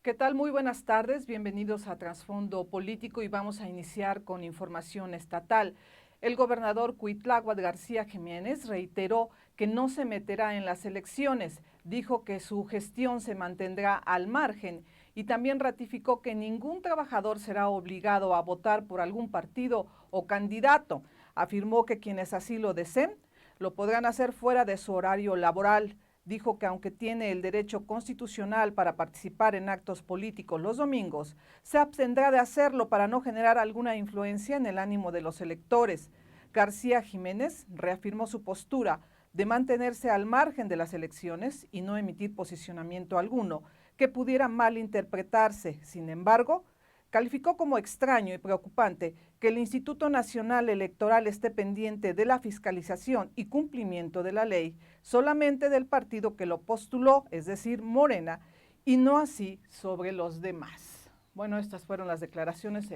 ¿Qué tal? Muy buenas tardes, bienvenidos a Trasfondo Político y vamos a iniciar con información estatal. El gobernador Cuitláhuac García Jiménez reiteró que no se meterá en las elecciones, dijo que su gestión se mantendrá al margen y también ratificó que ningún trabajador será obligado a votar por algún partido o candidato. Afirmó que quienes así lo deseen lo podrán hacer fuera de su horario laboral. Dijo que aunque tiene el derecho constitucional para participar en actos políticos los domingos, se abstendrá de hacerlo para no generar alguna influencia en el ánimo de los electores. García Jiménez reafirmó su postura de mantenerse al margen de las elecciones y no emitir posicionamiento alguno que pudiera malinterpretarse. Sin embargo, calificó como extraño y preocupante que el Instituto Nacional Electoral esté pendiente de la fiscalización y cumplimiento de la ley solamente del partido que lo postuló, es decir, Morena, y no así sobre los demás. Bueno, estas fueron las declaraciones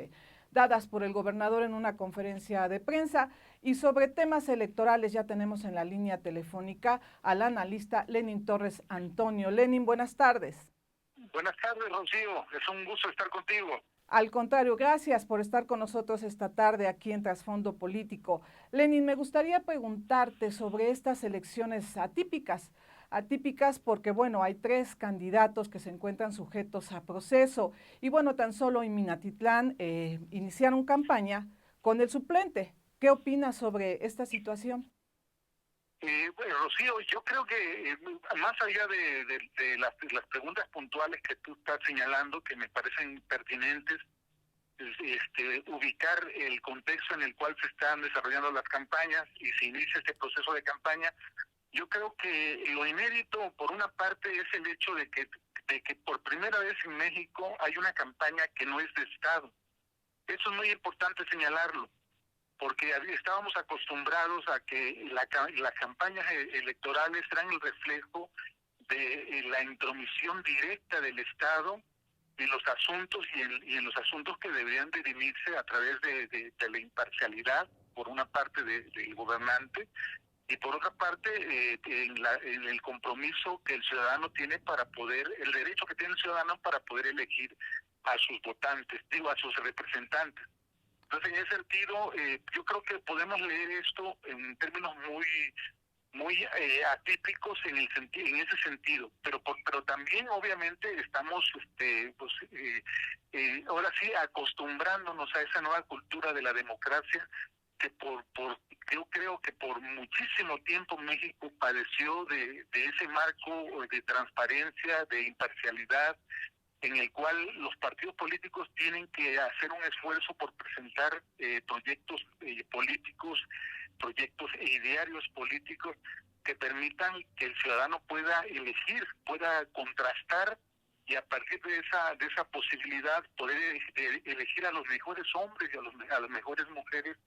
dadas por el gobernador en una conferencia de prensa y sobre temas electorales ya tenemos en la línea telefónica al analista Lenin Torres Antonio. Lenin, buenas tardes. Buenas tardes, Rocío. Es un gusto estar contigo. Al contrario, gracias por estar con nosotros esta tarde aquí en Trasfondo Político. Lenin, me gustaría preguntarte sobre estas elecciones atípicas porque, bueno, hay 3 candidatos que se encuentran sujetos a proceso y, bueno, tan solo en Minatitlán iniciaron campaña con el suplente. ¿Qué opinas sobre esta situación? Bueno, Rocío, yo creo que más allá de las preguntas puntuales que tú estás señalando, que me parecen pertinentes, ubicar el contexto en el cual se están desarrollando las campañas y se inicia este proceso de campaña, yo creo que lo inédito, por una parte, es el hecho de que por primera vez en México hay una campaña que no es de Estado. Eso es muy importante señalarlo, porque estábamos acostumbrados a que las campañas electorales eran el reflejo de la intromisión directa del Estado en los asuntos y en los asuntos que deberían dirimirse a través de la imparcialidad, por una parte del gobernante, y por otra parte en el compromiso que el ciudadano tiene para poder, el derecho que tiene el ciudadano para poder elegir a sus votantes, digo, a sus representantes. Entonces, en ese sentido, yo creo que podemos leer esto en términos muy atípicos en ese sentido, pero también obviamente estamos ahora sí acostumbrándonos a esa nueva cultura de la democracia que yo creo que por muchísimo tiempo México padeció de ese marco de transparencia, de imparcialidad, en el cual los partidos políticos tienen que hacer un esfuerzo por presentar proyectos políticos, proyectos e idearios políticos que permitan que el ciudadano pueda elegir, pueda contrastar, y a partir de esa posibilidad poder elegir a los mejores hombres y a las mejores mujeres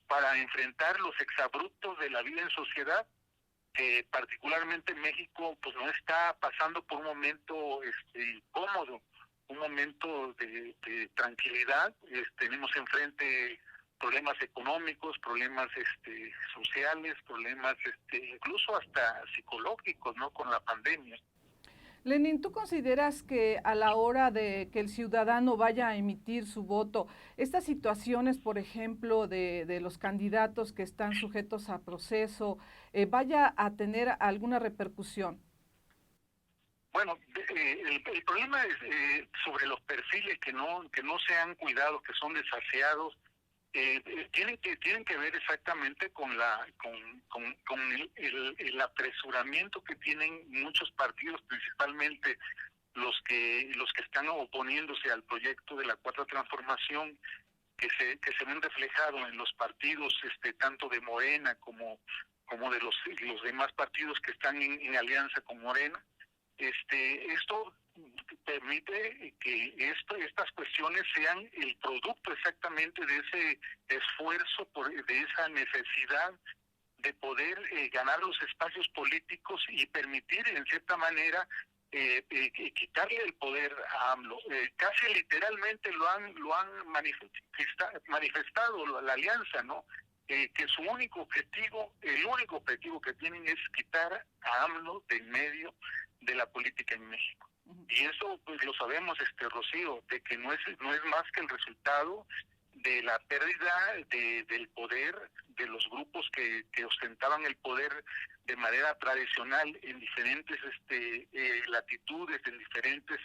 para enfrentar los exabruptos de la vida en sociedad, que particularmente en México pues no está pasando por un momento cómodo, un momento de tranquilidad. Tenemos enfrente problemas económicos, problemas sociales, problemas incluso hasta psicológicos, ¿no?, con la pandemia. Lenin, ¿tú consideras que a la hora de que el ciudadano vaya a emitir su voto, estas situaciones, por ejemplo, de los candidatos que están sujetos a proceso, vaya a tener alguna repercusión? Bueno, el problema es sobre los perfiles que no se han cuidado, que son desasiados. Tienen que ver exactamente con el apresuramiento que tienen muchos partidos, principalmente los que están oponiéndose al proyecto de la Cuarta Transformación, que se ven reflejados en los partidos tanto de Morena como de los demás partidos que están en alianza con Morena. Esto permite que estas cuestiones sean el producto exactamente de ese esfuerzo, de esa necesidad de poder ganar los espacios políticos y permitir, en cierta manera, quitarle el poder a AMLO. Casi literalmente lo han manifestado la alianza, ¿no? Que su único objetivo, el único objetivo que tienen es quitar a AMLO de en medio de la política en México. Y eso pues lo sabemos, Rocío, de que no es más que el resultado de la pérdida del poder de los grupos que ostentaban el poder de manera tradicional en diferentes latitudes, en diferentes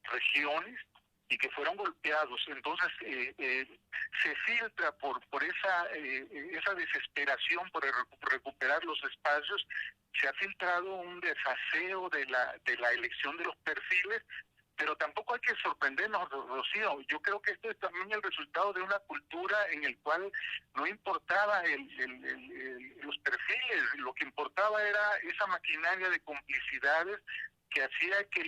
regiones, y que fueron golpeados. Entonces se filtra por esa desesperación por recuperar los espacios. Se ha filtrado un desaseo de la elección de los perfiles, pero tampoco hay que sorprendernos, Rocío. Yo creo que esto es también el resultado de una cultura en el cual no importaba los perfiles, lo que importaba era esa maquinaria de complicidades que hacía que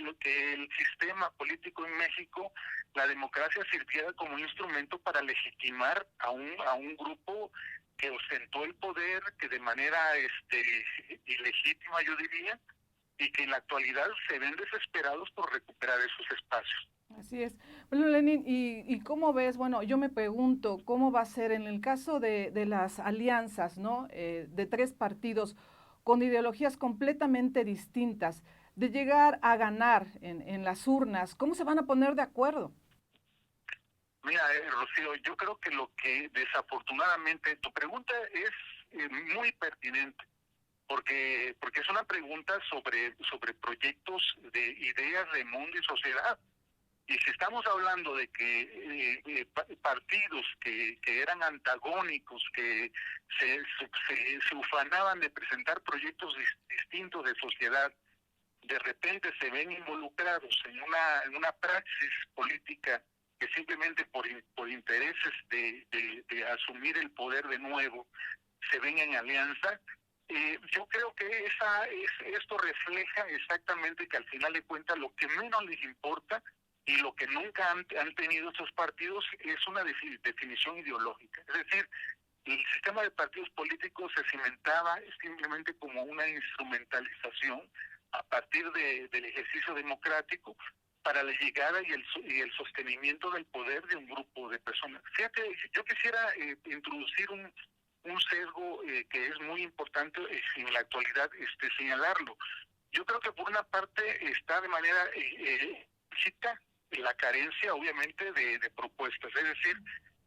el sistema político en México, la democracia, sirviera como un instrumento para legitimar a un grupo que ostentó el poder, que de manera ilegítima, yo diría, y que en la actualidad se ven desesperados por recuperar esos espacios. Así es. Bueno, Lenin, ¿y cómo ves? Bueno, yo me pregunto, ¿cómo va a ser en el caso de las alianzas, ¿no? De tres partidos con ideologías completamente distintas, de llegar a ganar en las urnas? ¿Cómo se van a poner de acuerdo? Mira, Rocío, yo creo que lo que desafortunadamente, tu pregunta es muy pertinente, porque es una pregunta sobre proyectos de ideas de mundo y sociedad. Y si estamos hablando de que partidos que eran antagónicos, que se ufanaban de presentar proyectos distintos de sociedad, de repente se ven involucrados en una praxis política que simplemente por intereses de asumir el poder de nuevo, se ven en alianza. Yo creo que esto refleja exactamente que al final de cuentas lo que menos les importa y lo que nunca han tenido estos partidos es una definición ideológica. Es decir, el sistema de partidos políticos se cimentaba simplemente como una instrumentalización a partir del ejercicio democrático para la llegada y el sostenimiento del poder de un grupo de personas. Fíjate, yo quisiera introducir un sesgo que es muy importante en la actualidad señalarlo. Yo creo que por una parte está de manera explícita la carencia, obviamente, de propuestas. Es decir,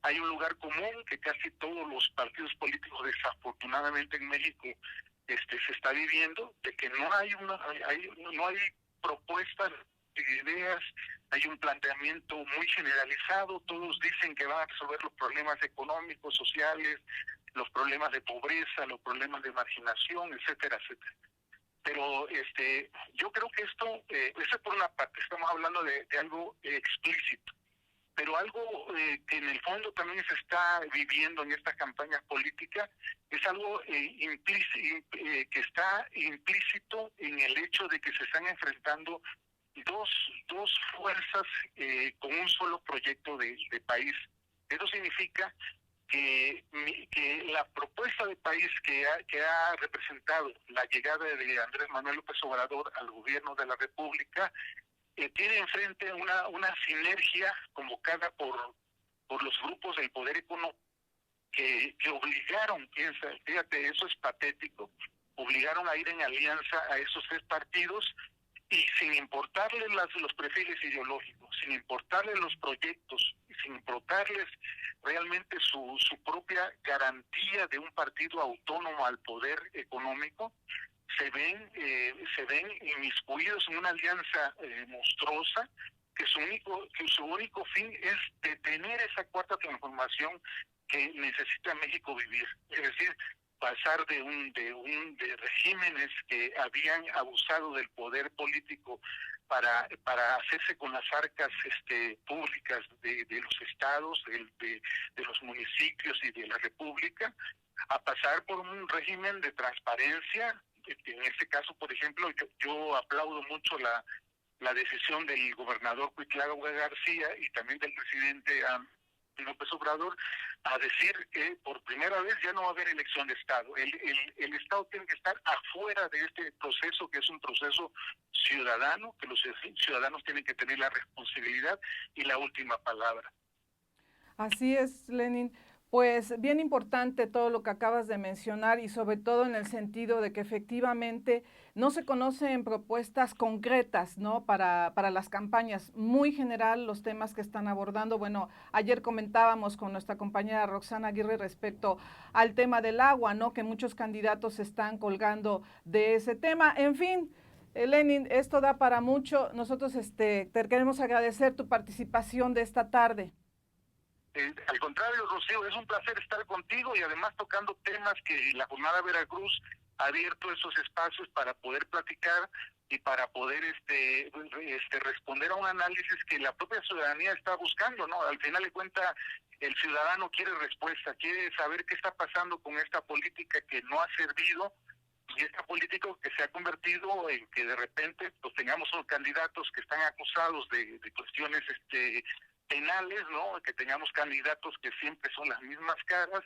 hay un lugar común que casi todos los partidos políticos, desafortunadamente en México, se está viviendo, de que no hay propuestas, ideas, hay un planteamiento muy generalizado. Todos dicen que van a resolver los problemas económicos, sociales, los problemas de pobreza, los problemas de marginación, etcétera, etcétera. Pero yo creo que eso por una parte, estamos hablando de algo explícito, pero algo que en el fondo también se está viviendo en esta campaña política es algo que está implícito en el hecho de que se están enfrentando dos fuerzas con un solo proyecto de país. Eso significa que la propuesta de país que ha representado la llegada de Andrés Manuel López Obrador al gobierno de la República tiene enfrente una sinergia convocada por los grupos del poder económico que obligaron, fíjate, eso es patético, obligaron a ir en alianza a esos tres partidos y sin importarles los perfiles ideológicos, sin importarles los proyectos, sin importarles realmente su propia garantía de un partido autónomo al poder económico, se ven inmiscuidos en una alianza monstruosa que su único fin es detener esa cuarta transformación que necesita México vivir. Es decir, pasar de regímenes que habían abusado del poder político para hacerse con las arcas públicas de los estados, de los municipios y de la República, a pasar por un régimen de transparencia. En este caso, por ejemplo, yo aplaudo mucho la decisión del gobernador Cuitláhuac García y también del presidente López Obrador a decir que por primera vez ya no va a haber elección de Estado. El Estado tiene que estar afuera de este proceso, que es un proceso ciudadano, que los ciudadanos tienen que tener la responsabilidad y la última palabra. Así es, Lenin. Pues bien importante todo lo que acabas de mencionar y sobre todo en el sentido de que efectivamente no se conocen propuestas concretas, ¿no? Para las campañas. Muy general los temas que están abordando. Bueno, ayer comentábamos con nuestra compañera Roxana Aguirre respecto al tema del agua, ¿no? Que muchos candidatos están colgando de ese tema. En fin, Lenin, esto da para mucho. Nosotros te queremos agradecer tu participación de esta tarde. Al contrario, Rocío, es un placer estar contigo y además tocando temas que la Jornada Veracruz ha abierto esos espacios para poder platicar y para poder responder a un análisis que la propia ciudadanía está buscando, ¿no? Al final de cuentas, el ciudadano quiere respuesta, quiere saber qué está pasando con esta política que no ha servido y esta política que se ha convertido en que de repente pues tengamos unos candidatos que están acusados de cuestiones penales, ¿no? Que tengamos candidatos que siempre son las mismas caras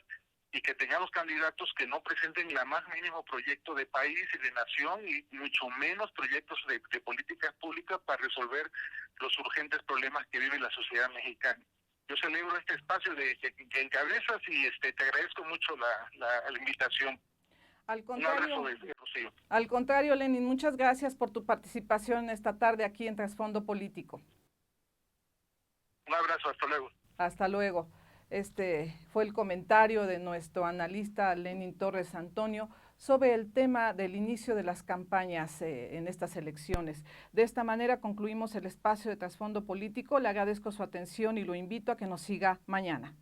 y que tengamos candidatos que no presenten la más mínimo proyecto de país y de nación y mucho menos proyectos de políticas públicas para resolver los urgentes problemas que vive la sociedad mexicana. Yo celebro este espacio que encabezas y te agradezco mucho la invitación. Un abrazo desde Rocío. Al contrario, Lenin, muchas gracias por tu participación esta tarde aquí en Trasfondo Político. Un abrazo, hasta luego. Hasta luego. Este fue el comentario de nuestro analista Lenin Torres Antonio sobre el tema del inicio de las campañas en estas elecciones. De esta manera concluimos el espacio de Trasfondo Político. Le agradezco su atención y lo invito a que nos siga mañana.